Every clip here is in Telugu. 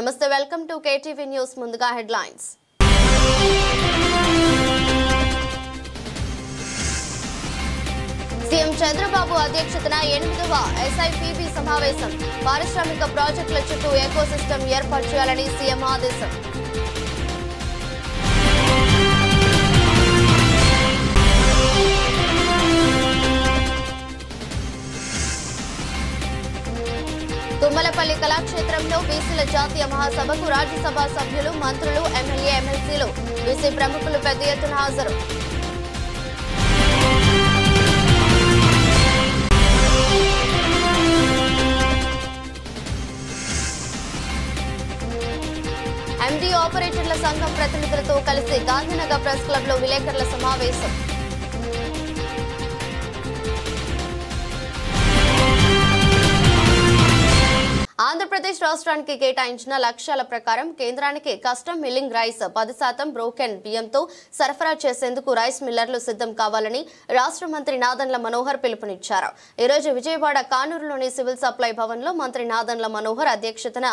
నమస్తే, వెల్కమ్ టు కేటీవీ న్యూస్. ముందుగా హెడ్లైన్స్. సీఎం చంద్రబాబు అధ్యక్షతన 8వ SIPB సమావేశం. పారిశ్రామిక ప్రాజెక్టుల చుట్టూ ఎకోసిస్టమ్ ఏర్పాటు చేయాలని సీఎం ఆదేశం. తుమ్మలపల్లి కళాక్షేత్రంలో బీసీల జాతీయ మహాసభకు రాజ్యసభ సభ్యులు, మంత్రులు, ఎమ్మెల్యే, ఎమ్మెల్సీలు, బీసీ ప్రముఖులు పెద్ద ఎత్తున హాజరు. MD ఆపరేటర్ల సంఘం ప్రతినిధులతో కలిసి గాంధీనగర్ ప్రెస్ క్లబ్ లో విలేకరుల సమావేశం. ఆంధ్రప్రదేశ్ రాష్ట్రానికి కేటాయించిన లక్ష్యాల ప్రకారం కేంద్రానికి కస్టమ్ మిల్లింగ్ రైస్ 10% బ్రోకెన్ బియ్యంతో సరఫరా చేసేందుకు రైస్ మిల్లర్లు సిద్ధం కావాలని రాష్ట్ర మంత్రి నాదెండ్ల మనోహర్ పిలుపునిచ్చారు. ఈ రోజు విజయవాడ కానూరులోని సివిల్ సప్లై భవన్ లో మంత్రి నాదెండ్ల మనోహర్ అధ్యక్షతన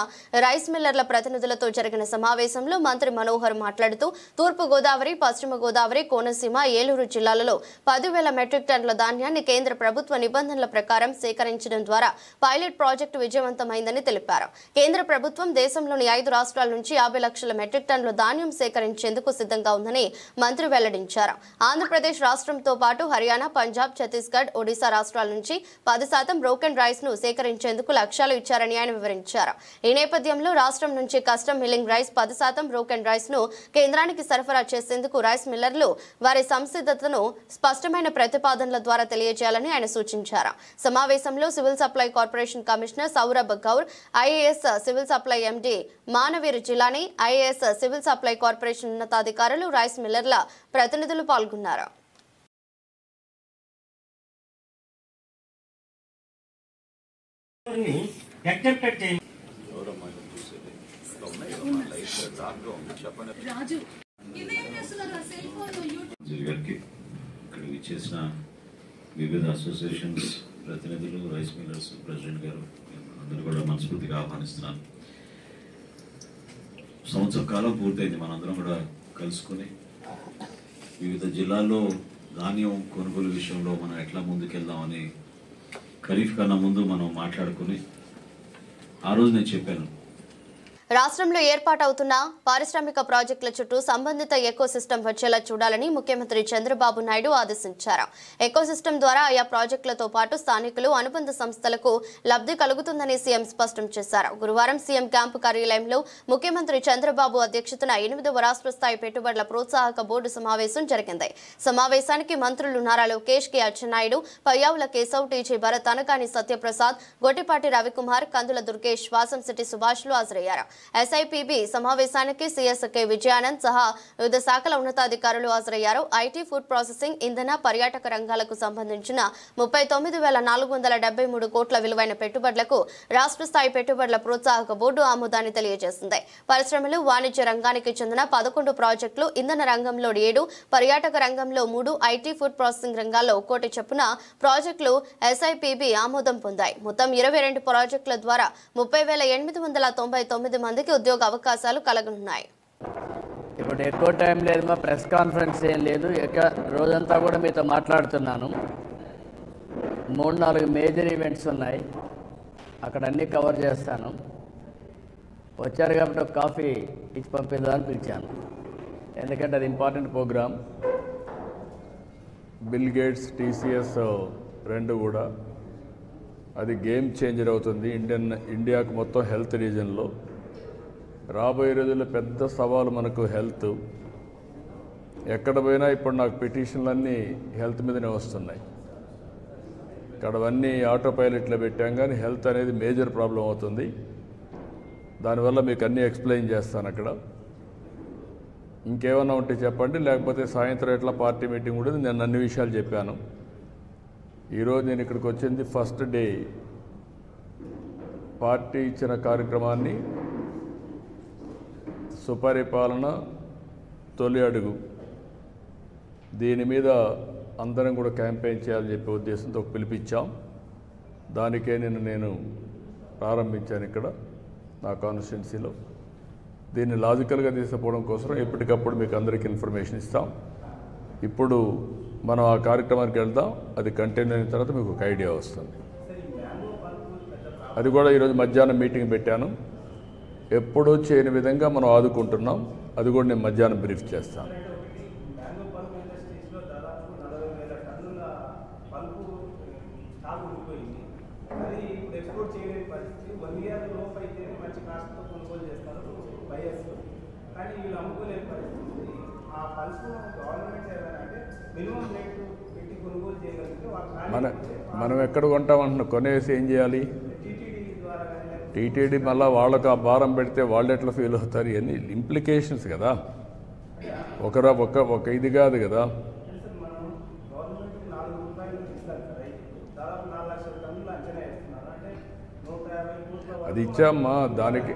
రైస్ మిల్లర్ల ప్రతినిధులతో జరిగిన సమావేశంలో మంత్రి మనోహర్ మాట్లాడుతూ తూర్పు గోదావరి, పశ్చిమ గోదావరి, కోనసీమ, ఏలూరు జిల్లాలలో 10,000 మెట్రిక్ టన్నుల ధాన్యాన్ని కేంద్ర ప్రభుత్వ నిబంధనల ప్రకారం సేకరించడం ద్వారా పైలట్ ప్రాజెక్టు విజయవంతమైందని తెలిపారు. కేంద్ర ప్రభుత్వం దేశంలోని 5 రాష్ట్రాల నుంచి 50 లక్షల మెట్రిక్ టన్నుల ధాన్యం సేకరించేందుకు సిద్ధంగా ఉందని మంత్రి వెల్లడించారు. ఆంధ్రప్రదేశ్ రాష్ట్రంతో పాటు హర్యానా, పంజాబ్, ఛత్తీస్గఢ్, ఒడిశా రాష్ట్రాల నుంచి 10% బ్రోకెన్ రైస్ ను సేకరించేందుకు లక్ష్యాలు ఇచ్చారని ఆయన వివరించారు. ఈ నేపథ్యంలో రాష్ట్రం నుంచి custom milling rice 10% broken rice ను కేంద్రానికి సరఫరా చేసేందుకు రైస్ మిల్లర్లు వారి సంసిద్ధతను స్పష్టమైన ప్రతిపాదనల ద్వారా తెలియజేయాలని ఆయన సూచించారు. సమావేశంలో civil supply corporation commissioner Saurabh Gaur, IAS civil supply MD Manvir Jilani, IAS civil supply corporation ఉన్నతాధికారులు, రైస్ మిల్లర్ల ప్రతినిధులు పాల్గొన్నారు. వివిధ అసోసియేషన్స్ ప్రతినిధులు, రైస్ మిల్లర్స్ ప్రెసిడెంట్ గారు అందరూ కూడా మనస్ఫూర్తిగా ఆహ్వానిస్తున్నాను. సంవత్సర కాలం పూర్తయింది. మనందరం కూడా కలుసుకుని వివిధ జిల్లాల్లో ధాన్యం కొనుగోలు విషయంలో మనం ఎట్లా ముందుకెళ్దామని ఖరీఫ్ కన్నా ముందు మనం మాట్లాడుకుని ఆ రోజు నేను చెప్పాను, రాష్ట్రంలో ఏర్పాటవుతున్న పారిశ్రామిక ప్రాజెక్టుల చుట్టూ సంబంధిత ఎకోసిస్టమ్ వచ్చేలా చూడాలని ముఖ్యమంత్రి చంద్రబాబు నాయుడు ఆదేశించారు. ఎకోసిస్టమ్ ద్వారా ఆయా ప్రాజెక్టులతో పాటు స్థానికులు, అనుబంధ సంస్థలకు లబ్ధి కలుగుతుందని సీఎం స్పష్టం చేశారు. గురువారం సీఎం క్యాంపు కార్యాలయంలో ముఖ్యమంత్రి చంద్రబాబు అధ్యక్షతన 8వ రాష్ట్ర స్థాయి పెట్టుబడుల ప్రోత్సాహక బోర్డు సమావేశం జరిగింది. సమావేశానికి మంత్రులు నారా లోకేష్, కె అచ్చెన్నాయుడు, పయ్యావుల కేశవ్, టీజీ భరత్, అనగాని సత్యప్రసాద్, గొట్టిపాటి రవికుమార్, కందుల దుర్గేష్, వాసంశెట్టి సుభాష్లు హాజరయ్యారు. SIPB సమావేశానికి CS కె విజయానంద్ సహా వివిధ శాఖల ఉన్నతాధికారులు హాజరయ్యారు. IT, ఫుడ్ ప్రాసెసింగ్, ఇంధన, పర్యాటక రంగాలకు సంబంధించిన 39,473 కోట్ల విలువైన పెట్టుబడులకు రాష్ట్ర స్థాయి పెట్టుబడుల ప్రోత్సాహక బోర్డు ఆమోదాన్ని తెలియజేసింది. పరిశ్రమలు, వాణిజ్య రంగానికి చెందిన 11 ప్రాజెక్టులు, ఇంధన రంగంలో 7, పర్యాటక రంగంలో 3, IT, ఫుడ్ ప్రాసెసింగ్ రంగాల్లో 1 చొప్పున ప్రాజెక్టులు SIPB ఆమోదం పొందాయి. మొత్తం 22 ప్రాజెక్టుల ద్వారా 30,899 మందికి ఉద్యోగ అవకాశాలు కలగనున్నాయి. ఇప్పుడు ఎక్కువ టైం లేదు, మా ప్రెస్ కాన్ఫరెన్స్ ఏం లేదు, రోజంతా కూడా మీతో మాట్లాడుతున్నాను. 3-4 మేజర్ ఈవెంట్స్ ఉన్నాయి, అక్కడ అన్నీ కవర్ చేస్తాను. వచ్చారు కాబట్టి ఒక కాఫీ ఇచ్చి పంపిద్దామని పిలిచాను, ఎందుకంటే అది important program. Bill Gates, TCS రెండు కూడా అది గేమ్ చేంజర్ అవుతుంది ఇండియాకు మొత్తం హెల్త్ రీజన్లో. రాబోయే రోజుల్లో పెద్ద సవాలు మనకు హెల్త్. ఎక్కడ పోయినా ఇప్పుడు నాకు పిటిషన్లన్నీ హెల్త్ మీదనే వస్తున్నాయి. ఇక్కడ అవన్నీ ఆటో పైలట్లో పెట్టాం, కానీ హెల్త్ అనేది మేజర్ ప్రాబ్లం అవుతుంది. దానివల్ల మీకు అన్నీ ఎక్స్ప్లెయిన్ చేస్తాను అక్కడ. ఇంకేమన్నా ఉంటే చెప్పండి, లేకపోతే సాయంత్రం ఎట్లా పార్టీ మీటింగ్ ఉంటుంది. నేను అన్ని విషయాలు చెప్పాను. ఈరోజు నేను ఇక్కడికి వచ్చింది ఫస్ట్ డే. పార్టీ ఇచ్చిన కార్యక్రమాన్ని సుపరిపాలన తొలి అడుగు, దీని మీద అందరం కూడా క్యాంపెయిన్ చేయాలని చెప్పే ఉద్దేశంతో పిలిపించాం. దానికే నేను ప్రారంభించాను ఇక్కడ. నా కాన్స్టిట్యున్సీలో. దీన్ని లాజికల్గా తీసుకుపోవడం కోసం ఎప్పటికప్పుడు మీకు అందరికీ ఇన్ఫర్మేషన్ ఇస్తాం. ఇప్పుడు మనం ఆ కార్యక్రమానికి వెళ్దాం. అది కంటిన్యూ అయిన తర్వాత మీకు ఒక ఐడియా వస్తుంది. అది కూడా ఈరోజు మధ్యాహ్నం మీటింగ్ పెట్టాను. ఎప్పుడూ చేయని విధంగా మనం ఆదుకుంటున్నాం. అది కూడా నేను మధ్యాహ్నం బ్రీఫ్ చేస్తాను. మనం ఎక్కడ కొంటామంటున్నా, కొనేసి ఏం చేయాలి? టీటీడీ మళ్ళీ వాళ్ళకు ఆ భారం పెడితే వాళ్ళు ఎట్లా ఫీల్ అవుతారు? ఇవన్నీ ఇంప్లికేషన్స్ కదా. ఒక ఇది కాదు కదా. అది ఇచ్చామ్మా. దానికి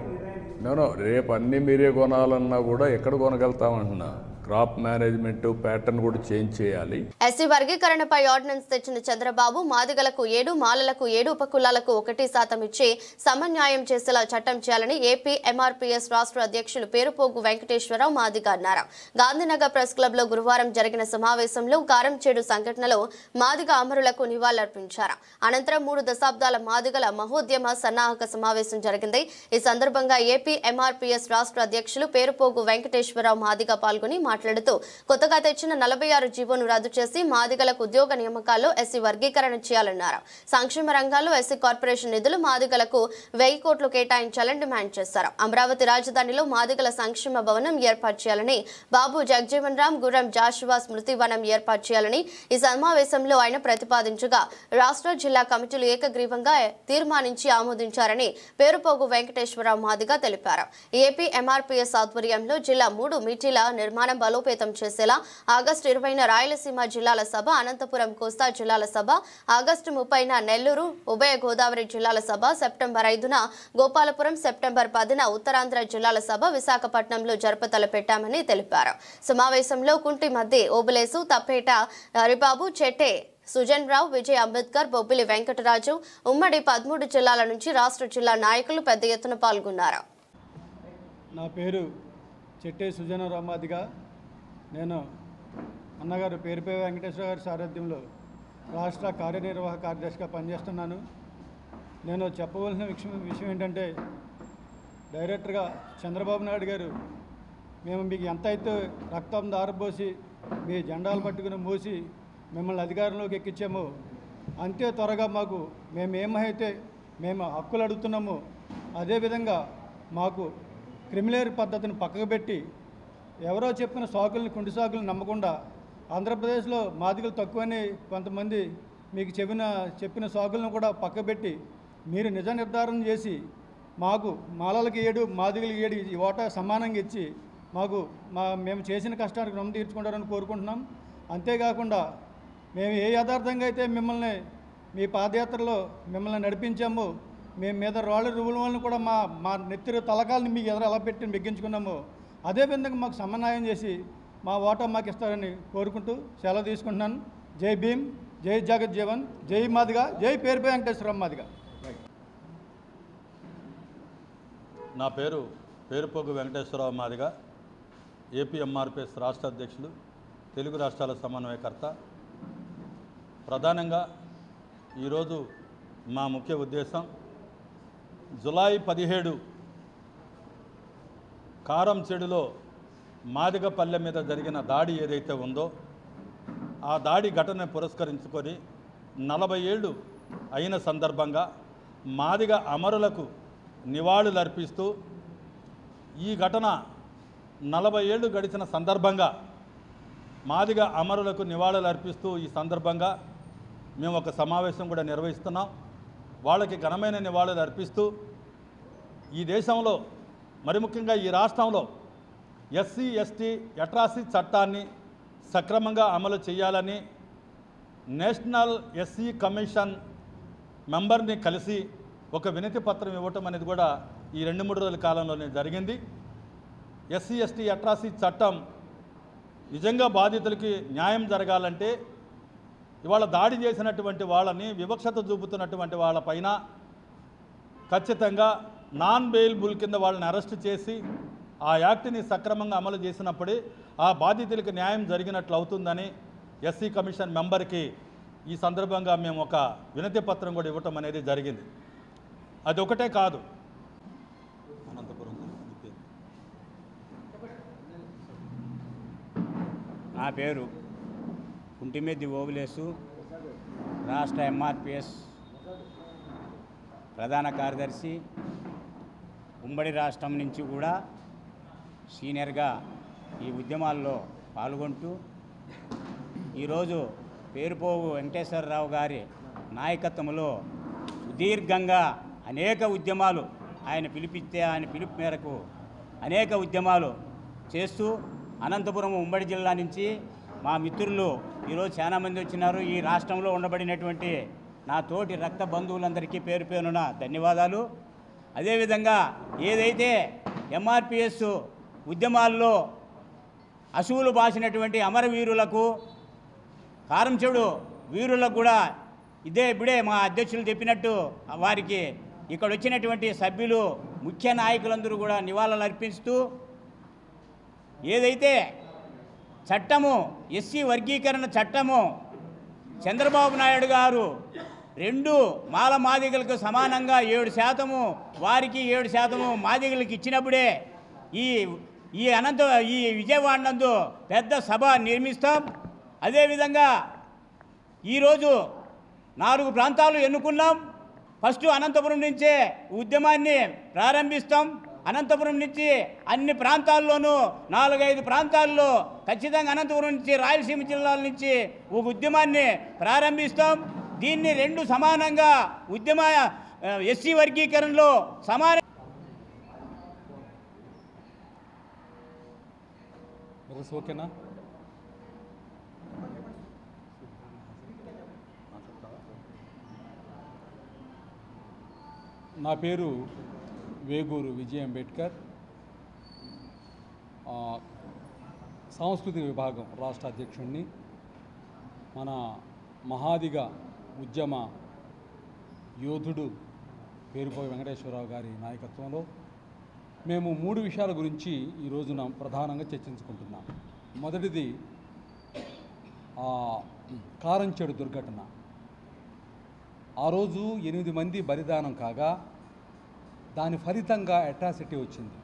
నేను రేపు అన్నీ మీరే కొనాలన్నా కూడా ఎక్కడ కొనగలుగుతామంటున్నా. క్రాప్ మేనేజ్మెంట్ ప్యాటర్న్ కూడా చేంజ్ చేయాలి. ఎస్సీ వర్గీకరణపై ఆర్డినెన్స్ తెచ్చిన చంద్రబాబు మాదిగలకు 7, మాలలకు 7, ఉపకులాలకు 1% ఇచ్చి సమన్యాయం చేసేలా చట్టం చేయాలని ఏపీ ఎంఆర్పీఎస్ రాష్ట్ర అధ్యక్షులు పేరుపోగు వెంకటేశ్వరరావు మాదిగ అన్నారు. గాంధీనగర్ ప్రెస్ క్లబ్ లో గురువారం జరిగిన సమావేశంలో కారంచేడు సంఘటనలో మాదిగ అమరులకు నివాళులర్పించారు. అనంతరం 3 దశాబ్దాల మాదిగల మహోద్యమ సన్నాహక సమావేశం జరిగింది. ఈ సందర్భంగా ఏపీ ఎంఆర్పీఎస్ రాష్ట్ర అధ్యక్షులు పేరుపోగు వెంకటేశ్వరరావు మాదిగ పాల్గొని మాట్లాడుతూ కొత్తగా తెచ్చిన 46 జీవోను రద్దు చేసి మాదిగలకు ఉద్యోగ నియామకాల్లో ఎస్సీ వర్గీకరణ చేయాలన్నారు. సంక్షేమ రంగాల్లో ఎస్సీ కార్పొరేషన్ నిధులు మాదిగలకు 1000 కోట్లు కేటాయించాలని డిమాండ్ చేశారు. అమరావతి రాజధానిలో మాదిగల సంక్షేమ భవనం ఏర్పాటు చేయాలని, బాబు జగజీవన్ రామ్, గుర్రం జాషువా స్మృతి వనం ఏర్పాటు చేయాలని ఈ సమావేశంలో ఆయన ప్రతిపాదించగా రాష్ట్ర జిల్లా కమిటీలు ఏకగ్రీవంగా తీర్మానించి ఆమోదించారని పేరుపోగు వెంకటేశ్వరరావు మాదిగ తెలిపారు. ఏపీ ఎంఆర్పీఎస్ ఆధ్వర్యంలో జిల్లా 3 మీటీల నిర్మాణం బలోపేతం చేసేలా ఆగస్టు 20న రాయలసీమ జిల్లాల సభ, అనంతపురం కోస్తా జిల్లాల సభ, ఆగస్టు 30న నెల్లూరు ఉభయ గోదావరి జిల్లాల సభ, సెప్టెంబర్ 5న గోపాలపురం, సెప్టెంబర్ 10న ఉత్తరాంధ్ర జిల్లాల సభ విశాఖపట్నంలో జరపతలపెట్టామని తెలిపారు. సమావేశంలో కుంటి మధ్య ఓబులేసు, తప్పేట హరిబాబు, చెట్టే సుజన్ రావు, విజయ్ అంబేద్కర్, బొబ్బిలి వెంకటరాజు, ఉమ్మడి 13 జిల్లాల నుంచి రాష్ట్ర జిల్లా నాయకులు పెద్ద ఎత్తున పాల్గొన్నారు. నా పేరు చెట్టే సుజన రామాదిగా. నేను అన్నగారు పేరుపై వెంకటేశ్వర గారి సారథ్యంలో రాష్ట్ర కార్యనిర్వాహక కార్యదర్శిగా పనిచేస్తున్నాను. నేను చెప్పవలసిన విషయం ఏంటంటే, డైరెక్టర్గా చంద్రబాబు నాయుడు గారు మేము మీకు ఎంత అయితే రక్తం దారబోసి మీ జెండాలు పట్టుకుని మోసి మిమ్మల్ని అధికారంలోకి ఎక్కించామో అంతే త్వరగా మాకు ఏమైతే మేము హక్కులు అడుగుతున్నామో అదేవిధంగా మాకు క్రిమినల్ పద్ధతిని పక్కకు పెట్టి ఎవరో చెప్పిన సాకుల్ని, కుంటి సాకులను నమ్మకుండా ఆంధ్రప్రదేశ్లో మాదిగలు తక్కువని కొంతమంది మీకు చెప్పిన సాకులను కూడా పక్కబెట్టి మీరు నిజ నిర్ధారణ చేసి మాకు మాలలకి 7, మాదిగలకి 7 ఈ ఓటా సమానంగా ఇచ్చి మాకు మేము చేసిన కష్టానికి రుణం తీర్చుకుంటారని కోరుకుంటున్నాం. అంతేకాకుండా మేము ఏ యథార్థంగా అయితే మిమ్మల్ని మీ పాదయాత్రలో మిమ్మల్ని నడిపించామో, మేము మీద రాళ్ళు రువుల వాళ్ళని కూడా మా నెత్తిరి తలకాలని మీకు ఎదురు ఎలా పెట్టి మెగ్గించుకున్నామో అదేవిధంగా మాకు సమన్వయం చేసి మా ఓటా మాకు ఇస్తారని కోరుకుంటూ సెలవు తీసుకుంటున్నాను. జై భీమ్, జై జగజ్జీవన్, జై మాదిగ, జై పేరుపై వెంకటేశ్వరరావు మాదిగ. నా పేరు పేరుపోగు వెంకటేశ్వరరావు మాదిగ, ఏపీ ఎంఆర్పీఎస్ రాష్ట్ర అధ్యక్షులు, తెలుగు రాష్ట్రాల సమన్వయకర్త. ప్రధానంగా ఈరోజు మా ముఖ్య ఉద్దేశం జులై 17 కారంచేడులో మాదిగపల్లె మీద జరిగిన దాడి ఏదైతే ఉందో ఆ దాడి ఘటనను పురస్కరించుకొని 40 ఏళ్ళు అయిన సందర్భంగా మాదిగ అమరులకు నివాళులర్పిస్తూ ఈ ఘటన 40 ఏళ్ళు గడిచిన సందర్భంగా మాదిగ అమరులకు నివాళులర్పిస్తూ ఈ సందర్భంగా మేము ఒక సమావేశం కూడా నిర్వహిస్తున్నాం. వాళ్ళకి ఘనమైన నివాళులు అర్పిస్తూ ఈ దేశంలో మరి ముఖ్యంగా ఈ రాష్ట్రంలో ఎస్సీ ఎస్టీ అట్రాసిటీ చట్టాన్ని సక్రమంగా అమలు చేయాలని నేషనల్ ఎస్సీ కమిషన్ మెంబర్ని కలిసి ఒక వినతి పత్రం ఇవ్వటం అనేది కూడా ఈ 2-3 రోజుల కాలంలోనే జరిగింది. ఎస్సీ ఎస్టీ అట్రాసిటీ చట్టం నిజంగా బాధితులకి న్యాయం జరగాలంటే ఇవాళ దాడి చేసినటువంటి వాళ్ళని, వివక్షత చూపుతున్నటువంటి వాళ్ళపైన ఖచ్చితంగా నాన్ బెయిలబుల్ కింద వాళ్ళని అరెస్ట్ చేసి ఆ యాక్ట్ని సక్రమంగా అమలు చేసినప్పుడే ఆ బాధితులకు న్యాయం జరిగినట్లు అవుతుందని ఎస్సీ కమిషన్ మెంబర్కి ఈ సందర్భంగా మేము ఒక వినతి పత్రం కూడా ఇవ్వటం అనేది జరిగింది. అది ఒకటే కాదు, నా పేరు కుంటిమెద్ది ఓబులేసు, రాష్ట్ర ఎంఆర్పిఎస్ ప్రధాన కార్యదర్శి. ఉమ్మడి రాష్ట్రం నుంచి కూడా సీనియర్గా ఈ ఉద్యమాల్లో పాల్గొంటూ ఈరోజు పేరుపోవు వెంకటేశ్వరరావు గారి నాయకత్వంలో సుదీర్ఘంగా అనేక ఉద్యమాలు ఆయన పిలుపు మేరకు అనేక ఉద్యమాలు చేస్తూ అనంతపురం ఉమ్మడి జిల్లా నుంచి మా మిత్రులు ఈరోజు చాలామంది వచ్చినారు. ఈ రాష్ట్రంలో ఉండబడినటువంటి నా తోటి రక్త బంధువులందరికీ పేరు పేరున ధన్యవాదాలు. అదేవిధంగా ఏదైతే ఎంఆర్పిఎస్ ఉద్యమాల్లో అశువులు బాసినటువంటి అమరవీరులకు, కారంచెడు వీరులకు కూడా ఇప్పుడే మా అధ్యక్షులు చెప్పినట్టు వారికి ఇక్కడ వచ్చినటువంటి సభ్యులు ముఖ్య నాయకులందరూ కూడా నివాళులు అర్పిస్తూ ఏదైతే చట్టము ఎస్సీ వర్గీకరణ చట్టము చంద్రబాబు నాయుడు గారు 2 మాల మాదిగలకు సమానంగా 7% వారికి 7% మాదిగలకు ఇచ్చినప్పుడే ఈ విజయవాడ నందు పెద్ద సభ నిర్మిస్తాం. అదేవిధంగా ఈరోజు 4 ప్రాంతాలు ఎన్నుకున్నాం. ఫస్ట్ అనంతపురం నుంచే ఉద్యమాన్ని ప్రారంభిస్తాం. అనంతపురం నుంచి అన్ని ప్రాంతాల్లోనూ 4-5 ప్రాంతాల్లో ఖచ్చితంగా అనంతపురం నుంచి రాయలసీమ జిల్లాల నుంచి ఒక ఉద్యమాన్ని ప్రారంభిస్తాం. దీన్ని 2 సమానంగా ఎస్సీ వర్గీకరణలో సమాన ఓకేనా? నా పేరు వేగూరు విజయ్ అంబేద్కర్, సాంస్కృతిక విభాగం రాష్ట్ర అధ్యక్షుడిని. మన మహాదిగ ఉద్యమ యోధుడు పేరుపోయి వెంకటేశ్వరరావు గారి నాయకత్వంలో మేము 3 విషయాల గురించి ఈ రోజున ప్రధానంగా చర్చించుకుంటున్నాం. మొదటిది కారంచెడు దుర్ఘటన. ఆ రోజు 8 మంది బలిదానం కాగా దాని ఫలితంగా అట్రాసిటీ వచ్చింది.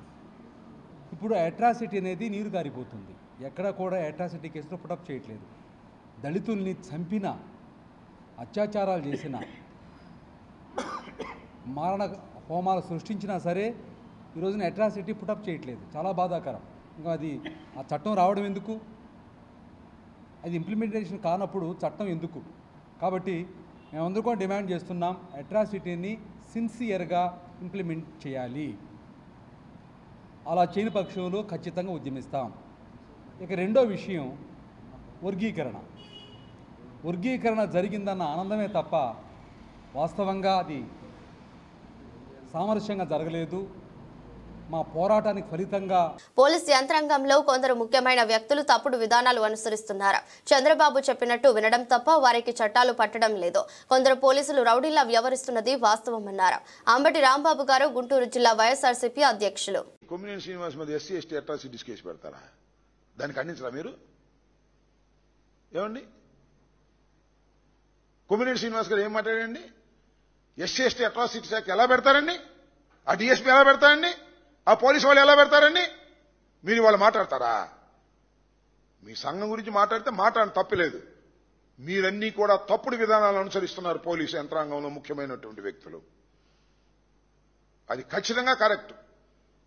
ఇప్పుడు అట్రాసిటీ అనేది నీరు గారిపోతుంది. ఎక్కడ కూడా అట్రాసిటీ కేసులో పుటప్ చేయట్లేదు. దళితుల్ని చంపిన, అత్యాచారాలు చేసిన, మారణ హోమాలు సృష్టించినా సరే ఈ రోజున అట్రాసిటీ పుటప్ చేయట్లేదు. చాలా బాధాకరం. ఇంకా ఆ చట్టం రావడం ఎందుకు? అది ఇంప్లిమెంటేషన్ కానప్పుడు చట్టం ఎందుకు? కాబట్టి మేమందరూ కూడా డిమాండ్ చేస్తున్నాం, అట్రాసిటీని సిన్సియర్గా ఇంప్లిమెంట్ చేయాలి. అలా చేయని పక్షంలో ఖచ్చితంగా ఉద్యమిస్తాం. ఇక రెండో విషయం వర్గీకరణ జరిగిందన్న ఆనందమే తప్ప వాస్తవంగా అది సామరస్యంగా జరగలేదు. మా పోరాటానికి ఫలితంగా పోలీస్ యంత్రాంగంలో కొందరు ముఖ్యమైన వ్యక్తులు తప్పుడు విధానాలు అనుసరిస్తున్నారు. చంద్రబాబు చెప్పినట్టు వినడం తప్ప వారికి చట్టాలు పట్టడం లేదు. కొందరు పోలీసులు రౌడీలా వ్యవహరిస్తున్నది వాస్తవమన్నారు. అంబటి రాంబాబు గారు, గుంటూరు జిల్లా వైఎస్ఆర్సీపీ అధ్యక్షులు. కొమ్మినేని శ్రీనివాస్ మీద ఎస్సీ ఎస్టీ అట్రాసిటీస్ కేసు పెడతారా? దాన్ని ఖండించరా మీరు? ఏమండి, కొమ్మినేని శ్రీనివాస్ గారు ఏం మాట్లాడండి? ఎస్సీ ఎస్టీ అట్రాసిటీస్ యాక్ట్ ఎలా పెడతారండి? ఆ డిఎస్పీ ఎలా పెడతారండి? ఆ పోలీసు వాళ్ళు ఎలా పెడతారండి? మీరు వాళ్ళు మాట్లాడతారా? మీ సంఘం గురించి మాట్లాడితే మాట్లాడడం తప్పులేదు. మీరన్నీ కూడా తప్పుడు విధానాలు అనుసరిస్తున్నారు. పోలీసు యంత్రాంగంలో ముఖ్యమైనటువంటి వ్యక్తులు, అది ఖచ్చితంగా కరెక్ట్.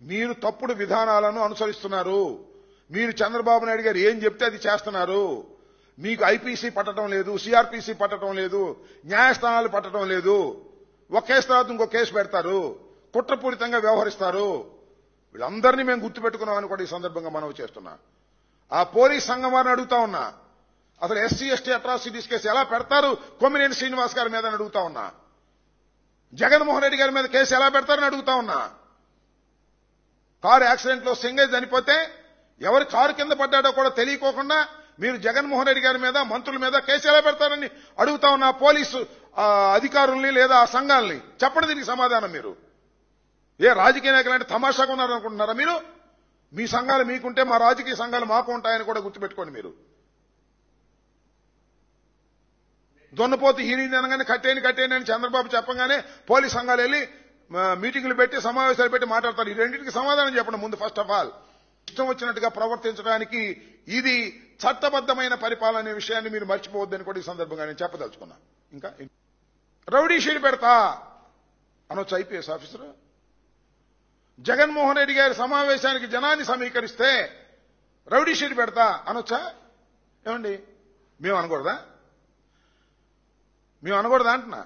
మీరు తప్పుడు విధానాలను అనుసరిస్తున్నారు. మీరు చంద్రబాబు నాయుడు గారు ఏం చెప్తే అది చేస్తున్నారు. మీకు ఐపీసీ పట్టడం లేదు, సిఆర్పీసీ పట్టడం లేదు, న్యాయస్థానాలు పట్టడం లేదు. ఒక కేసు తర్వాత ఇంకో కేసు పెడతారు, కుట్రపూరితంగా వ్యవహరిస్తారు. వీళ్ళందరినీ మేము గుర్తుపెట్టుకున్నామని కూడా ఈ సందర్భంగా మనవి చేస్తున్నా. ఆ పోలీస్ సంఘం వారిని అడుగుతా ఉన్నా, అసలు ఎస్సీ ఎస్టీ అట్రాసిటీస్ కేసు ఎలా పెడతారు కొమ్మినేని శ్రీనివాస్ గారి మీద అడుగుతా ఉన్నా. జగన్మోహన్ రెడ్డి గారి మీద కేసు ఎలా పెడతారని అడుగుతా ఉన్నా. కారు యాక్సిడెంట్ లో సింగేజ్ చనిపోతే ఎవరు కారు కింద పడ్డాడో కూడా తెలియకోకుండా మీరు జగన్మోహన్ రెడ్డి గారి మీద, మంత్రుల మీద కేసు ఎలా పెడతారని అడుగుతా ఉన్నా. పోలీసు అధికారుల్ని లేదా ఆ సంఘాలని చెప్పండి దీనికి సమాధానం. మీరు రాజకీయ నాయకులు అంటే తమాషాగా ఉన్నారనుకుంటున్నారా మీరు? మీ సంఘాలు మీకుంటే మా రాజకీయ సంఘాలు మాకు ఉంటాయని కూడా గుర్తుపెట్టుకోండి మీరు. దొన్నపోతు హీరోయిన్ అనగానే కట్టేయండి అని చంద్రబాబు చెప్పగానే పోలీస్ సంఘాలు వెళ్ళి మీటింగులు పెట్టి సమావేశాలు పెట్టి మాట్లాడతారు. ఈ రెండింటికి సమాధానం చెప్పండి ముందు. ఫస్ట్ ఆఫ్ ఆల్ ఇష్టం వచ్చినట్టుగా ప్రవర్తించడానికి ఇది చట్టబద్ధమైన పరిపాలన అనే విషయాన్ని మీరు మర్చిపోవద్దని కూడా ఈ సందర్భంగా నేను చెప్పదలుచుకున్నా. ఇంకా రౌడీ షీట్ పెడతా అనొచ్చు ఐపీఎస్ ఆఫీసర్. జగన్మోహన్ రెడ్డి గారి సమావేశానికి జనాన్ని సమీకరిస్తే రౌడీ షీట్ పెడతా అనొచ్చా? ఏమండి మేము అనకూడదా? అంటున్నా.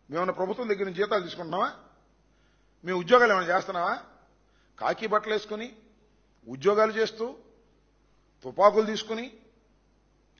మేమన్నా ప్రభుత్వం దగ్గర నుంచి జీతాలు తీసుకుంటున్నావా? మేము ఉద్యోగాలు ఏమైనా చేస్తున్నావా? కాకి బట్టలు వేసుకుని ఉద్యోగాలు చేస్తూ తుపాకులు తీసుకుని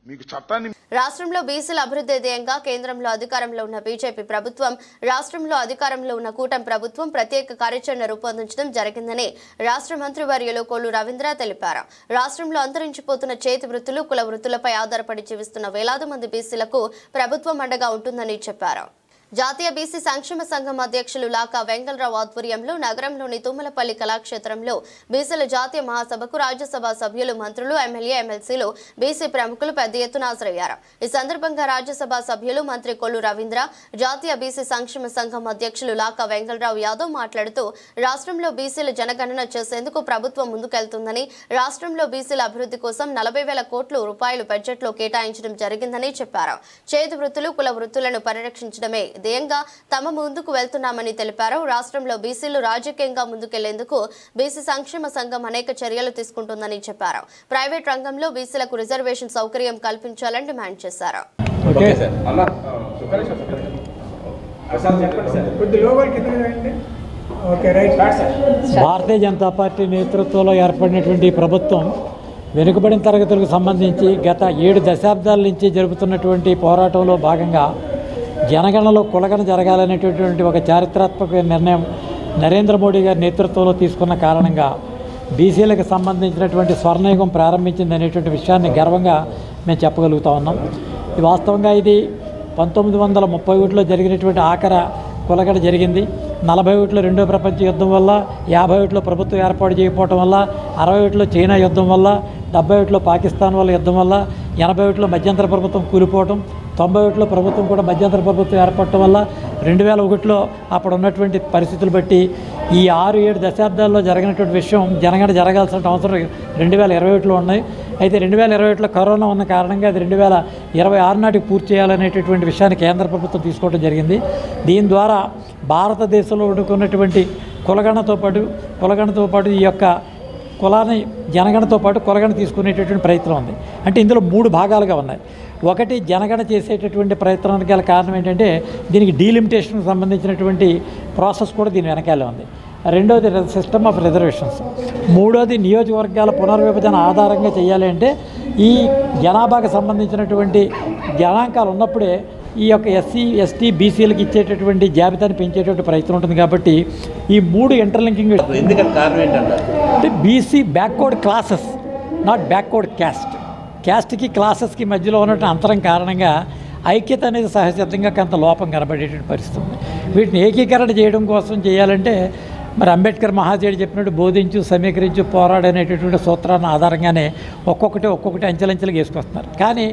మీకు చట్టాన్ని. రాష్ట్రంలో బీసీల అభివృద్ధి ధ్యేయంగా కేంద్రంలో అధికారంలో ఉన్న బీజేపీ ప్రభుత్వం, రాష్ట్రంలో అధికారంలో ఉన్న కూటమి ప్రభుత్వం ప్రత్యేక కార్యాచరణ రూపొందించడం జరిగిందని రాష్ట్ర మంత్రివర్యులు కొల్లు రవీంద్ర తెలిపారు. రాష్ట్రంలో అంతరించిపోతున్న చేతి వృత్తులు, కుల వృత్తులపై ఆధారపడి జీవిస్తున్న వేలాది మంది బీసీలకు ప్రభుత్వం అండగా ఉంటుందని చెప్పారు. జాతీయ బీసీ సంక్షేమ సంఘం అధ్యక్షులు లాకా వెంగళరావు ఆధ్వర్యంలో నగరంలోని తుమ్మలపల్లి కళాక్షేత్రంలో బీసీల జాతీయ మహాసభకు రాజ్యసభ సభ్యులు, మంత్రులు, ఎమ్మెల్యే, ఎమ్మెల్సీలు, బీసీ ప్రముఖులు పెద్ద ఎత్తున హాజరయ్యారు. ఈ సందర్భంగా రాజ్యసభ సభ్యులు, మంత్రి కొల్లు రవీంద్ర, జాతీయ బీసీ సంక్షేమ సంఘం అధ్యక్షులు లాకా వెంగళరావు యాదవ్ మాట్లాడుతూ రాష్ట్రంలో బీసీల జనగణన చేసేందుకు ప్రభుత్వం ముందుకెళ్తుందని, రాష్ట్రంలో బీసీల అభివృద్ధి కోసం 40,000 కోట్ల రూపాయలు బడ్జెట్లో కేటాయించడం జరిగిందని చెప్పారు. చేతి వృత్తులు, కుల వృత్తులను పరిరక్షించడమే ధ్యేయంగా తమ ముందుకు వెళ్తున్నామని తెలిపారు. రాష్ట్రంలో బీసీలు రాజకీయంగా ముందుకెళ్లేందుకు బీసీ సంక్షేమ సంఘం అనేక చర్యలు తీసుకుంటుందని చెప్పారు. ప్రైవేట్ రంగంలో బీసీలకు రిజర్వేషన్ సౌకర్యం కల్పించాలని డిమాండ్ చేశారు. భారతీయ జనతా పార్టీ నేతృత్వంలో ఏర్పడినటువంటి ప్రభుత్వం వెనుకబడిన తరగతులకు సంబంధించి గత 7 దశాబ్దాల నుంచి జరుపుతున్నటువంటి పోరాటంలో భాగంగా జనగణనలో కులగణ జరగాలనేటటువంటి ఒక చారిత్రాత్మక నిర్ణయం నరేంద్ర మోడీ గారి నేతృత్వంలో తీసుకున్న కారణంగా బీసీలకు సంబంధించినటువంటి స్వర్ణయుగం ప్రారంభించింది అనేటువంటి విషయాన్ని గర్వంగా మేము చెప్పగలుగుతా ఉన్నాం. వాస్తవంగా ఇది 1931లో జరిగినటువంటి ఆఖరి కులగణ జరిగింది. 41లో రెండో ప్రపంచ యుద్ధం వల్ల, 51లో ప్రభుత్వం ఏర్పాటు చేయకపోవటం వల్ల, 61లో చైనా యుద్ధం వల్ల, 71లో పాకిస్తాన్ వల్ల యుద్ధం వల్ల, 81లో మధ్యంతర ప్రభుత్వం కూలిపోవటం, 91లో ప్రభుత్వం కూడా మధ్యంతర ప్రభుత్వం ఏర్పడటం వల్ల 2001లో అప్పుడు ఉన్నటువంటి పరిస్థితులు బట్టి ఈ 6-7 దశాబ్దాల్లో జరిగినటువంటి విషయం జనగణన జరగాల్సిన అవసరం 2021లో ఉన్నాయి. అయితే 2021లో కరోనా ఉన్న కారణంగా అది 2026 నాటికి పూర్తి చేయాలనేటటువంటి విషయాన్ని కేంద్ర ప్రభుత్వం తీసుకోవడం జరిగింది. దీని ద్వారా భారతదేశంలో ఉన్నటువంటి కులగణతో పాటు ఈ యొక్క కులాన్ని జనగణతో పాటు కులగణ తీసుకునేటటువంటి ప్రయత్నం ఉంది. అంటే ఇందులో 3 భాగాలుగా ఉన్నాయి. ఒకటి, జనగణ చేసేటటువంటి ప్రయత్నానికి గల కారణం ఏంటంటే దీనికి డీలిమిటేషన్కి సంబంధించినటువంటి ప్రాసెస్ కూడా దీని వెనకాలే ఉంది. రెండోది సిస్టమ్ ఆఫ్ రిజర్వేషన్స్. మూడోది నియోజకవర్గాల పునర్విభజన ఆధారంగా చేయాలి అంటే ఈ జనాభాకు సంబంధించినటువంటి గణాంకాలు ఉన్నప్పుడే ఈ యొక్క ఎస్సీ, ఎస్టీ, బీసీలకు ఇచ్చేటటువంటి జాబితాని పెంచేటువంటి ప్రయత్నం ఉంటుంది. కాబట్టి ఈ 3 ఇంటర్లింకింగ్ ఎందుకంటే కారణం ఏంటంటే అంటే BC backward classes, not backward క్యాస్ట్కి క్లాసెస్కి మధ్యలో ఉన్నటువంటి అంతరం కారణంగా ఐక్యత అనేది సహజంగా కొంత లోపం కనబడేటువంటి పరిస్థితి ఉంది. వీటిని ఏకీకరణ చేయడం కోసం చేయాలంటే మరి అంబేద్కర్ మహాశయుడు చెప్పినట్టు బోధించు, సమీకరించు, పోరాడనేటటువంటి సూత్రాన్ని ఆధారంగానే ఒక్కొక్కటి అంచెలంచెలుగా వేసుకొస్తున్నారు. కానీ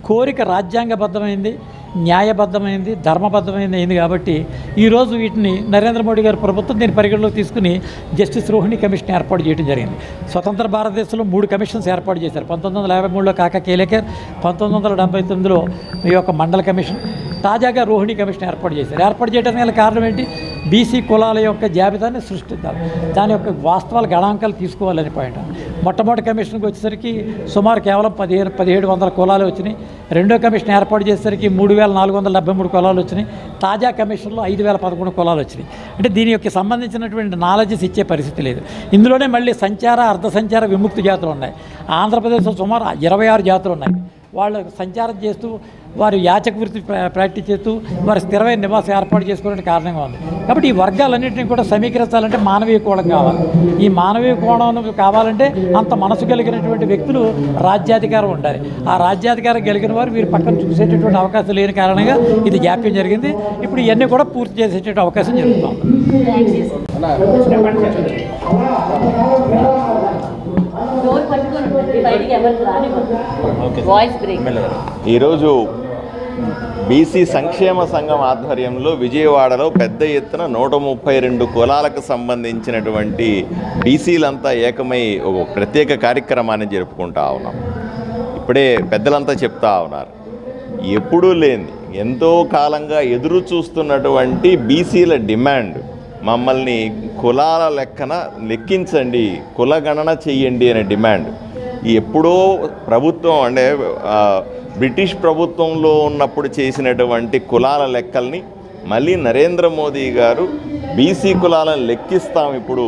కోరిక రాజ్యాంగబద్ధమైంది, న్యాయబద్ధమైంది, ధర్మబద్ధమైంది అయింది. కాబట్టి ఈరోజు వీటిని నరేంద్ర మోడీ గారి ప్రభుత్వం దీన్ని పరిగణలోకి తీసుకుని జస్టిస్ రోహిణి కమిషన్ ఏర్పాటు చేయడం జరిగింది. స్వతంత్ర భారతదేశంలో 3 కమిషన్స్ ఏర్పాటు చేశారు. 1953లో కాకా కేలేకర్, 1979లో ఈ యొక్క మండల కమిషన్, తాజాగా రోహిణి కమిషన్ ఏర్పాటు చేశారు. ఏర్పాటు చేయడానికి గల కారణం ఏంటి? బీసీ కులాల యొక్క జాబితాని సృష్టించాలి, దాని యొక్క వాస్తవాల గణాంకాలు తీసుకోవాలని పాయింట్. మొట్టమొదటి కమిషన్కి వచ్చేసరికి సుమారు కేవలం 1700 కులాలు వచ్చినాయి. రెండో కమిషన్ ఏర్పాటు చేసేసరికి 3473 కులాలు వచ్చినాయి. తాజా కమిషన్లో 5011 కులాలు వచ్చినాయి. అంటే దీని యొక్క సంబంధించినటువంటి నాలెడ్జెస్ ఇచ్చే పరిస్థితి లేదు. ఇందులోనే మళ్ళీ సంచార, అర్ధ సంచార, విముక్తి జాతులు ఉన్నాయి. ఆంధ్రప్రదేశ్లో సుమారు 26 జాతులు ఉన్నాయి. వాళ్ళు సంచారం చేస్తూ వారు యాచక వృత్తి ప్రాక్టీస్ చేస్తూ వారి స్థిరమైన నివాసం ఏర్పాటు చేసుకోవడానికి కారణంగా ఉంది. కాబట్టి ఈ వర్గాలన్నింటినీ కూడా సమీకరించాలంటే మానవీయ కోణం కావాలి. ఈ మానవీయ కోణం కావాలంటే అంత మనసు కలిగినటువంటి వ్యక్తులు రాజ్యాధికారం ఉండాలి. ఆ రాజ్యాధికారం కలిగిన వారు వీరు పక్కన చూసేటటువంటి అవకాశం లేని కారణంగా ఇది జాప్యం జరిగింది. ఇప్పుడు ఇవన్నీ కూడా పూర్తి చేసేటటువంటి అవకాశం జరుగుతుంది. ఈరోజు బీసీ సంక్షేమ సంఘం ఆధ్వర్యంలో విజయవాడలో పెద్ద ఎత్తున 132 కులాలకు సంబంధించినటువంటి బీసీలంతా ఏకమై ఒక ప్రత్యేక కార్యక్రమాన్ని జరుపుకుంటా ఉన్నాం. ఇప్పుడే పెద్దలంతా చెప్తా ఉన్నారు, ఎప్పుడూ లేని ఎంతో కాలంగా ఎదురు చూస్తున్నటువంటి బీసీల డిమాండ్, మమ్మల్ని కులాల లెక్కన లెక్కించండి, కులగణన చెయ్యండి అనే డిమాండ్ ఎప్పుడో ప్రభుత్వం అంటే బ్రిటిష్ ప్రభుత్వంలో ఉన్నప్పుడు చేసినటువంటి కులాల లెక్కల్ని మళ్ళీ నరేంద్ర మోదీ గారు బీసీ కులాలను లెక్కిస్తాం, ఇప్పుడు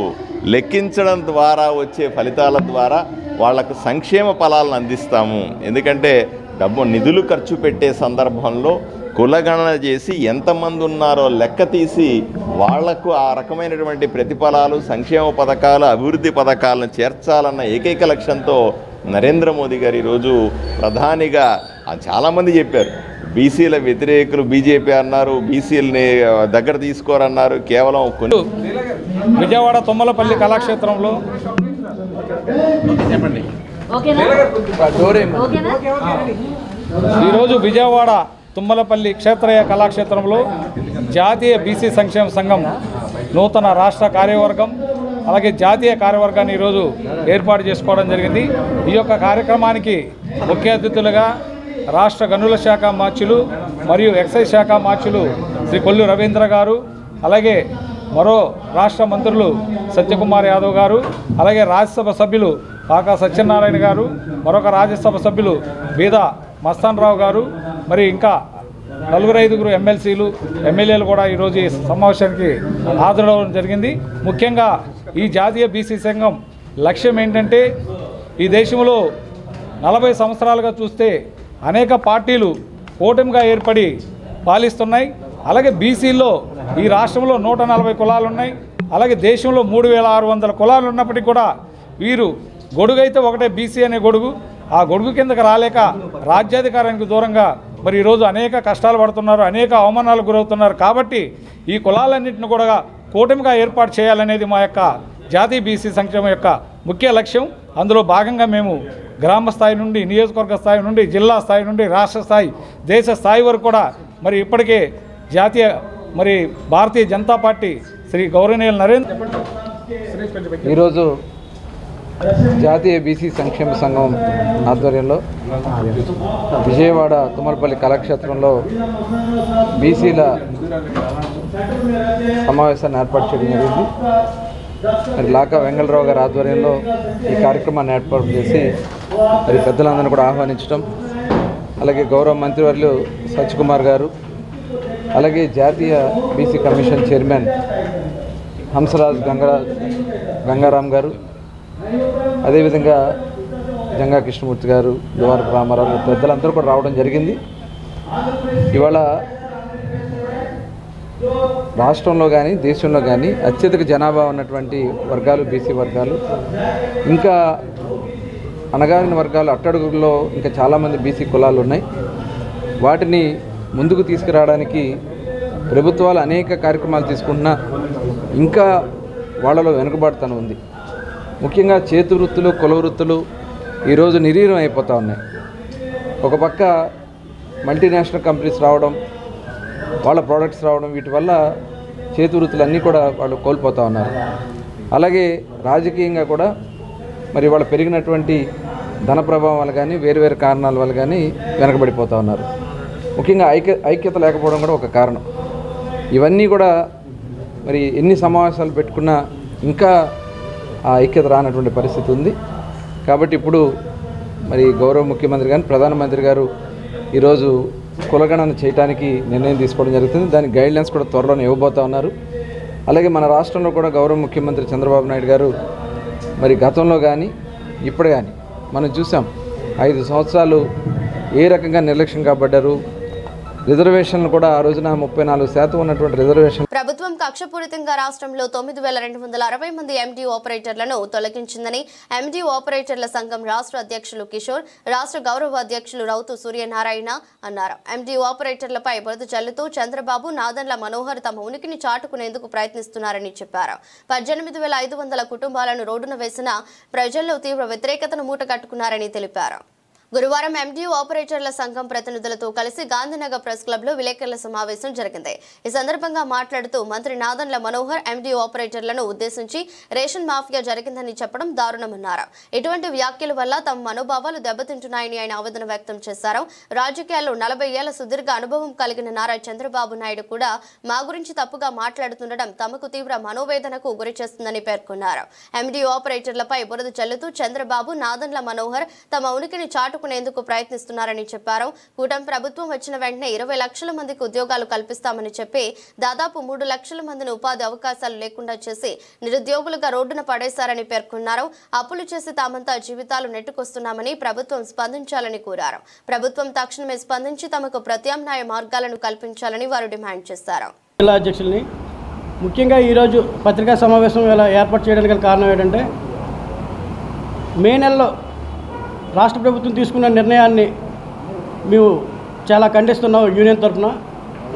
లెక్కించడం ద్వారా వచ్చే ఫలితాల ద్వారా వాళ్లకు సంక్షేమ ఫలాలను అందిస్తాము. ఎందుకంటే నిధులు ఖర్చు పెట్టే సందర్భంలో కులగణన చేసి ఎంతమంది ఉన్నారో లెక్క తీసి వాళ్లకు ఆ రకమైనటువంటి ప్రతిఫలాలు, సంక్షేమ పథకాలు, అభివృద్ధి పథకాలను చేర్చాలన్న ఏకైక లక్ష్యంతో నరేంద్ర మోదీ గారు ఈరోజు ప్రధానిగా చాలామంది చెప్పారు, బీసీల వ్యతిరేకులు బీజేపీ అన్నారు, బీసీలని దగ్గర తీసుకోరన్నారు. కేవలం కొన్ని విజయవాడ తుమ్మలపల్లి కళాక్షేత్రంలో ఈరోజు విజయవాడ తుమ్మలపల్లి క్షేత్రయ కళాక్షేత్రంలో జాతీయ బీసీ సంక్షేమ సంఘం నూతన రాష్ట్ర కార్యవర్గం అలాగే జాతీయ కార్యవర్గాన్ని ఈరోజు ఏర్పాటు చేసుకోవడం జరిగింది. ఈ యొక్క కార్యక్రమానికి ముఖ్య అతిథులుగా రాష్ట్ర గనుల శాఖ మార్చులు మరియు ఎక్సైజ్ శాఖ మార్చులు శ్రీ కొల్లు రవీంద్ర గారు, అలాగే మరో రాష్ట్ర మంత్రులు సత్యకుమార్ యాదవ్ గారు, అలాగే రాజ్యసభ సభ్యులు పాకా సత్యనారాయణ గారు, మరొక రాజ్యసభ సభ్యులు బీదా మస్తాన్ రావు గారు, మరి ఇంకా 4-5 ఎమ్మెల్సీలు ఎమ్మెల్యేలు కూడా ఈరోజు ఈ సమావేశానికి హాజరవడం జరిగింది. ముఖ్యంగా ఈ జాతీయ బీసీ సంఘం లక్ష్యం ఏంటంటే, ఈ దేశంలో 40 సంవత్సరాలుగా చూస్తే అనేక పార్టీలు కూటమిగా ఏర్పడి పాలిస్తున్నాయి. అలాగే బీసీల్లో ఈ రాష్ట్రంలో 140 కులాలు ఉన్నాయి. అలాగే దేశంలో 3600 కులాలు ఉన్నప్పటికీ కూడా వీరు గొడుగైతే ఒకటే బీసీ అనే గొడుగు, ఆ గొడుగు కిందకి రాలేక రాజ్యాధికారానికి దూరంగా మరి ఈరోజు అనేక కష్టాలు పడుతున్నారు, అనేక అవమానాలకు గురవుతున్నారు. కాబట్టి ఈ కులాలన్నింటిని కూడా కూటమిగా ఏర్పాటు చేయాలనేది మా యొక్క జాతీయ బీసీ సంక్షేమం యొక్క ముఖ్య లక్ష్యం. అందులో భాగంగా మేము గ్రామ స్థాయి నుండి, నియోజకవర్గ స్థాయి నుండి, జిల్లా స్థాయి నుండి, రాష్ట్ర స్థాయి, దేశ స్థాయి వరకు కూడా మరి ఇప్పటికే భారతీయ జనతా పార్టీ శ్రీ గౌరవనీయులు నరేంద్ర ఈరోజు జాతీయ బీసీ సంక్షేమ సంఘం ఆధ్వర్యంలో విజయవాడ తుమ్మలపల్లి కళాక్షేత్రంలో బీసీల సమావేశాన్ని ఏర్పాటు చేయడం జరిగింది. మరి లాకా వెంగళరావు గారి ఆధ్వర్యంలో ఈ కార్యక్రమాన్ని ఏర్పాటు చేసి మరి పెద్దలందరినీ కూడా ఆహ్వానించడం, అలాగే గౌరవ మంత్రివర్యులు సత్యకుమార్ గారు, అలాగే జాతీయ BC commission chairman Hansraj Gangaram గారు, అదేవిధంగా జంగా కృష్ణమూర్తి గారు, ద్వారక రామారావు గారు, పెద్దలందరూ కూడా రావడం జరిగింది. ఇవాళ రాష్ట్రంలో కానీ దేశంలో కానీ అత్యధిక జనాభా ఉన్నటువంటి వర్గాలు బీసీ వర్గాలు, ఇంకా అణగారిన వర్గాలు అట్టడుగుల్లో ఇంకా చాలామంది బీసీ కులాలు ఉన్నాయి. వాటిని ముందుకు తీసుకురావడానికి ప్రభుత్వాలు అనేక కార్యక్రమాలు తీసుకుంటున్నా ఇంకా వాళ్ళలో వెనుకబాటుతనం ఉంది. ముఖ్యంగా చేతి వృత్తులు, కుల వృత్తులు ఈరోజు నిర్వీర్యం అయిపోతూ ఉన్నాయి. ఒక పక్క మల్టీనేషనల్ కంపెనీస్ రావడం, వాళ్ళ ప్రోడక్ట్స్ రావడం, వీటి వల్ల చేతి వృత్తులన్నీ కూడా వాళ్ళు కోల్పోతూ ఉన్నారు. అలాగే రాజకీయంగా కూడా మరి వాళ్ళు పెరిగినటువంటి ధన ప్రభావం వల్ల కానీ వేరు కారణాల వల్ల కానీ వెనకబడిపోతూ ఉన్నారు. ముఖ్యంగా ఐక్యత లేకపోవడం కూడా ఒక కారణం. ఇవన్నీ కూడా మరి ఎన్ని సమావేశాలు పెట్టుకున్నా ఇంకా ఆ ఐక్యత రానటువంటి పరిస్థితి ఉంది. కాబట్టి ఇప్పుడు మరి గౌరవ ముఖ్యమంత్రి గారు, ప్రధానమంత్రి గారు ఈరోజు కులగణన చేయడానికి నిర్ణయం తీసుకోవడం జరుగుతుంది. దానికి గైడ్లైన్స్ కూడా త్వరలోనే ఇవ్వబోతూ ఉన్నారు. అలాగే మన రాష్ట్రంలో కూడా గౌరవ ముఖ్యమంత్రి చంద్రబాబు నాయుడు గారు మరి గతంలో కానీ ఇప్పుడు కానీ మనం చూసాం 5 సంవత్సరాలు ఏ రకంగా నిర్లక్ష్యం కాబడ్డారు, రిజర్వేషన్లు కూడా ఆ రోజున 34% ఉన్నటువంటి రిజర్వేషన్. ప్రభుత్వం కక్షపూరితంగా రాష్ట్రంలో 9260 మంది ఎండి ఆపరేటర్లను తొలగించిందని ఎండి ఆపరేటర్ల సంఘం రాష్ట్ర అధ్యక్షులు కిషోర్, రాష్ట్ర గౌరవ అధ్యక్షులు రౌతు సూర్యనారాయణ అన్నారు. ఎండి ఆపరేటర్లపై బురద జల్లుతూ చంద్రబాబు, నాదెండ్ల మనోహర్ తమ ఉనికిని చాటుకునేందుకు ప్రయత్నిస్తున్నారని చెప్పారు. 18,500 కుటుంబాలను రోడ్డున వేసిన ప్రజల్లో తీవ్ర వ్యతిరేకతను మూటగట్టుకున్నారని తెలిపారు. గురువారం ఎండియూ ఆపరేటర్ల సంఘం ప్రతినిధులతో కలిసి గాంధీనగర్ ప్రెస్ క్లబ్ లో విలేకరుల సమావేశం జరిగింది. ఈ సందర్భంగా మాట్లాడుతూ మంత్రి నాదెండ్ల మనోహర్ ఎండియూ ఆపరేటర్లను ఉద్దేశించి రేషన్ మాఫియా జరిగిందని చెప్పడం దారుణమన్నారు. ఇటువంటి వ్యాఖ్యల వల్ల తమ మనోభావాలు దెబ్బతింటున్నాయని ఆయన ఆవేదన వ్యక్తం చేశారు. రాజకీయాల్లో 40 ఏళ్ల సుదీర్ఘ అనుభవం కలిగిన నారా చంద్రబాబు నాయుడు కూడా మా గురించి తప్పుగా మాట్లాడుతుండడం తమకు తీవ్ర మనోవేదనకు గురి చేస్తుందని పేర్కొన్నారు. ఎండియూ ఆపరేటర్లపై బురద చల్లుతూ చంద్రబాబు, నాదెండ్ల మనోహర్ తమ ఉనికిని చాటుకునేందుకు ప్రయత్నిస్తున్నారని చెప్పారు. కూటమి ప్రభుత్వం వచ్చిన వెంటనే 20 లక్షల మందికి ఉద్యోగాలు కల్పిస్తామని చెప్పి దాదాపు 3 లక్షల మందిని ఉపాధి అవకాశాలు లేకుండా చేసి నిరుద్యోగులుగా రోడ్డున పడేశారని పేర్కొన్నారు. అప్పులు చేసి తామంతా జీవితాలు నెట్టుకొస్తున్నామని ప్రభుత్వం స్పందించాలని కోరారు. ప్రభుత్వం తక్షణమే స్పందించి తమకు ప్రత్యామ్నాయ మార్గాలను కల్పించాలని వారు డిమాండ్ చేశారు. జిల్లా అధ్యక్షుల్ని ముఖ్యంగా ఈరోజు పత్రికా సమావేశం ఏర్పాటు చేయడానికి కారణం ఏంటంటే మే నెలలో రాష్ట్ర ప్రభుత్వం తీసుకున్న నిర్ణయాన్ని మేము చాలా ఖండిస్తున్నాం. యూనియన్ తరఫున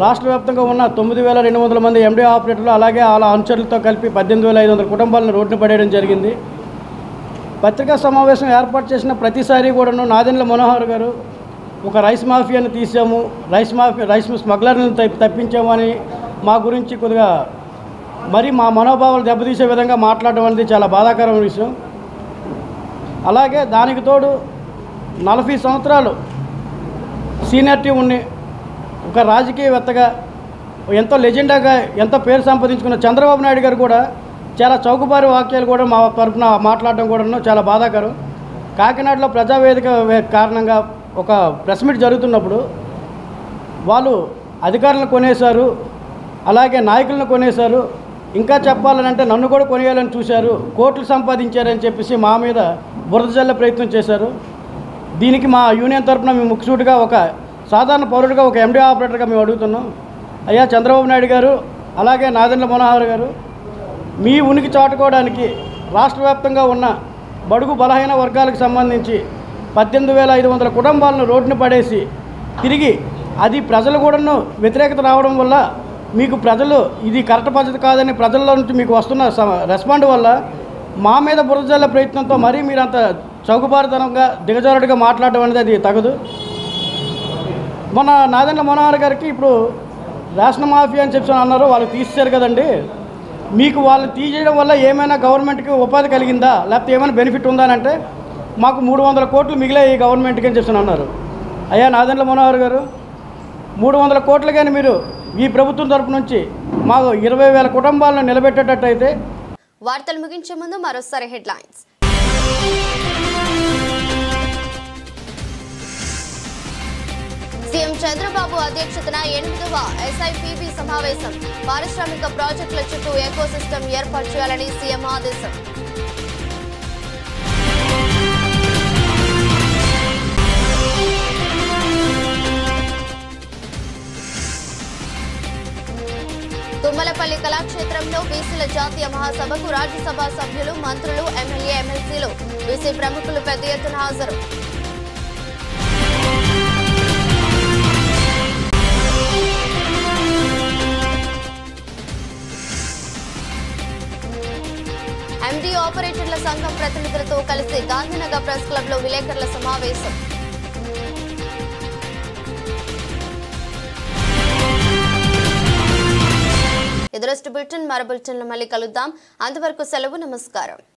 రాష్ట్ర వ్యాప్తంగా ఉన్న 9,200 మంది ఎండి ఆపరేటర్లు అలాగే వాళ్ళ అనుచరులతో కలిపి 18,500 కుటుంబాలను రోడ్డున పడేయడం జరిగింది. పత్రికా సమావేశం ఏర్పాటు చేసిన ప్రతిసారి కూడాను నాదెండ్ల మనోహర్ గారు ఒక రైస్ మాఫియాను తీసాము, రైస్ స్మగ్లర్లను తప్పించామని మా గురించి కొద్దిగా మరి మా మనోభావాలు దెబ్బతీసే విధంగా మాట్లాడడం అనేది చాలా బాధాకరమైన విషయం. అలాగే దానికి తోడు 40 సంవత్సరాలు సీనియారిటీ ఉండి ఒక రాజకీయవేత్తగా ఎంతో లెజెండాగా ఎంతో పేరు సంపాదించుకున్న చంద్రబాబు నాయుడు గారు కూడా చాలా చౌకబారి వాక్యాలు కూడా మా తరఫున మాట్లాడడం కూడా చాలా బాధాకరం. కాకినాడలో ప్రజావేదిక కారణంగా ఒక ప్రెస్ మీట్ జరుగుతున్నప్పుడు వాళ్ళు అధికారులను కొనేశారు, అలాగే నాయకులను కొనేశారు, ఇంకా చెప్పాలనంటే నన్ను కూడా కొనేయాలని చూశారు, కోట్లు సంపాదించారని చెప్పేసి మా మీద బురద జల్లే ప్రయత్నం చేశారు. దీనికి మా యూనియన్ తరఫున మేము ముఖ్యసూటిగా ఒక సాధారణ పౌరుడిగా ఒక ఎండి ఆపరేటర్గా మేము అడుగుతున్నాం. అయ్యా చంద్రబాబు నాయుడు గారు అలాగే నాదెండ్ల మనోహర్ గారు మీ ఉనికి చాటుకోవడానికి రాష్ట్ర వ్యాప్తంగా ఉన్న బడుగు బలహీన వర్గాలకు సంబంధించి 18,500 కుటుంబాలను రోడ్డున పడేసి తిరిగి అది ప్రజలు కూడాను వ్యతిరేకత రావడం వల్ల మీకు ప్రజలు ఇది కరెక్ట్ పద్ధతి కాదని ప్రజల్లో నుంచి మీకు వస్తున్న రెస్పాండ్ వల్ల మా మీద బురద జల్లే ప్రయత్నంతో మరీ మీరు అంత చౌకబారితనంగా దిగజారుడుగా మాట్లాడడం అనేది అది తగదు. మొన్న నాదెండ్ల మనోహర్ గారికి ఇప్పుడు రేషన్ మాఫియా అని చెప్పి అన్నారు, వాళ్ళు తీసేశారు కదండి, మీకు వాళ్ళు తీసేయడం వల్ల ఏమైనా గవర్నమెంట్కి ఉపాధి కలిగిందా లేకపోతే ఏమైనా బెనిఫిట్ ఉందా అని అంటే మాకు 300 కోట్లు మిగిలే ఈ గవర్నమెంట్కి అని చెప్పి అన్నారు. అయ్యా నాదెండ్ల మనోహర్ గారు 300 కోట్లు కానీ మీరు ఈ ప్రభుత్వం తరపు నుంచి మాకు 20,000 కుటుంబాలను నిలబెట్టేటట్టయితే. వార్తలు ముగించే ముందు మరోసారి హెడ్లైన్స్. సీఎం చంద్రబాబు అధ్యక్షతన 8వ SIPB సమావేశం. పారిశ్రామిక ప్రాజెక్టుల చుట్టూ ఎకోసిస్టమ్ ఏర్పాటు చేయాలని సీఎం ఆదేశం. తుమ్మలపల్లి కళాక్షేత్రంలో బీసీల జాతీయ మహాసభకు రాజ్యసభ సభ్యులు, మంత్రులు, ఎమ్మెల్యే, ఎమ్మెల్సీలు, బీసీ ప్రముఖులు పెద్ద ఎత్తున హాజరు. ఎండి ఆపరేటర్ల సంఘం ప్రతినిధులతో కలిసి గాంధీనగర్ ప్రెస్ క్లబ్ లో విలేకరుల సమావేశం. ఎదురస్ట్ బులెటిన్ మరో బులెటిన్లో మళ్ళీ కలుద్దాం. అంతవరకు సెలవు, నమస్కారం.